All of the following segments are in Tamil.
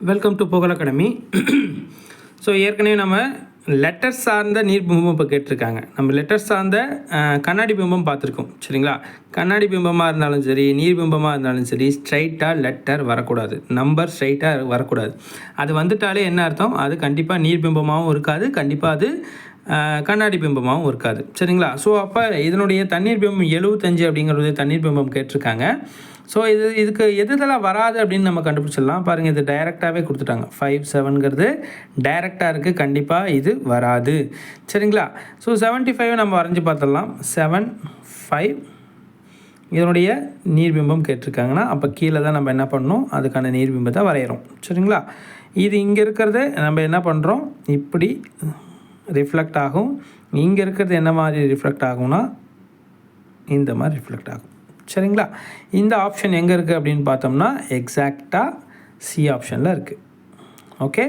வெல்கம் டு புகழ் அகாடமி. ஸோ ஏற்கனவே நம்ம லெட்டர் சார்ந்த நீர்பிம்பம் இப்போ கேட்டிருக்காங்க. நம்ம லெட்டர் சார்ந்த கண்ணாடி பிம்பம் பார்த்துருக்கோம் சரிங்களா. கண்ணாடி பிம்பமாக இருந்தாலும் சரி, நீர்பிம்பமாக இருந்தாலும் சரி, ஸ்ட்ரைட்டாக லெட்டர் வரக்கூடாது, நம்பர் ஸ்ட்ரைட்டாக வரக்கூடாது. அது வந்துட்டாலே என்ன அர்த்தம்? அது கண்டிப்பாக நீர்பிம்பமாகவும் இருக்காது, கண்டிப்பாக அது கண்ணாடி பிம்பமாகவும் இருக்காது சரிங்களா. ஸோ அப்போ இதனுடைய தண்ணீர் பிம்பம் 75 அப்படிங்கிறது தண்ணீர் பிம்பம் கேட்டிருக்காங்க. ஸோ இதுக்கு எதெல்லாம் வராது அப்படின்னு நம்ம கண்டுபிடிச்சிடலாம். பாருங்கள், இது டைரெக்டாகவே கொடுத்துட்டாங்க. 5, 7ங்கிறது டைரெக்டாக இருக்குது, கண்டிப்பாக இது வராது சரிங்களா. ஸோ 75 நம்ம வரைஞ்சி பார்த்துடலாம். 7, 5 இதனுடைய நீர்பிம்பம் கேட்டிருக்காங்கன்னா அப்போ கீழே தான் நம்ம என்ன பண்ணணும், அதுக்கான நீர்பிம்பத்தை வரைகிறோம் சரிங்களா. இது இங்கே இருக்கிறது நம்ம என்ன பண்ணுறோம், இப்படி ரிஃப்ளெக்ட் ஆகும். இங்கே இருக்கிறது என்ன மாதிரி ரிஃப்ளெக்ட் ஆகும்னா இந்த மாதிரி ரிஃப்ளெக்ட் ஆகும் சரிங்களா. இந்த ஆப்ஷன் எங்கே இருக்குது அப்படின்னு பார்த்தோம்னா எக்ஸாக்டாக சி ஆப்ஷனில் இருக்குது. ஓகே,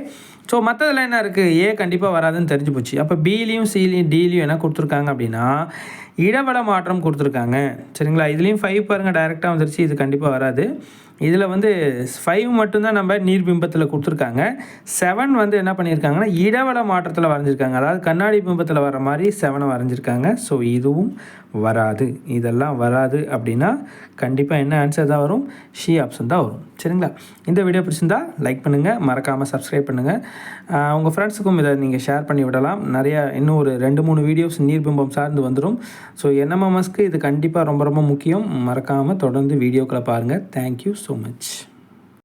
ஸோ மற்றதில் என்ன இருக்குது, ஏ கண்டிப்பாக வராதுன்னு தெரிஞ்சு போச்சு. அப்போ பிலையும் சிலையும் டிலையும் என்ன கொடுத்துருக்காங்க அப்படின்னா இடவள மாற்றம் கொடுத்துருக்காங்க சரிங்களா. இதுலேயும் 5 பாருங்கள் டைரெக்டாக வந்துருச்சு, இது கண்டிப்பாக வராது. இதில் 5 மட்டும்தான் நம்ம நீர்பிம்பத்தில் கொடுத்துருக்காங்க. 7 என்ன பண்ணியிருக்காங்கன்னா இடவள மாற்றத்தில் வரைஞ்சிருக்காங்க, அதாவது கண்ணாடி பிம்பத்தில் வர மாதிரி 7 வரைஞ்சிருக்காங்க. ஸோ இதுவும் வராது. இதெல்லாம் வராது அப்படின்னா கண்டிப்பாக என்ன ஆன்சர் தான் வரும், ஷி ஆப்ஷன் தான் வரும் சரிங்களா. இந்த வீடியோ பிடிச்சிருந்தா லைக் பண்ணுங்கள், மறக்காமல் சப்ஸ்கிரைப் பண்ணுங்கள். உங்கள் ஃப்ரெண்ட்ஸுக்கும் இதை நீங்கள் ஷேர் பண்ணி விடலாம். நிறையா இன்னும் ஒரு 2-3 வீடியோஸ் நீர்பிம்பம் சார்ந்து வந்துடும். ஸோ என்எம்எம்எஸ்க்கு இது கண்டிப்பாக ரொம்ப ரொம்ப முக்கியம். மறக்காமல் தொடர்ந்து வீடியோக்களை பாருங்கள். Thank you so much.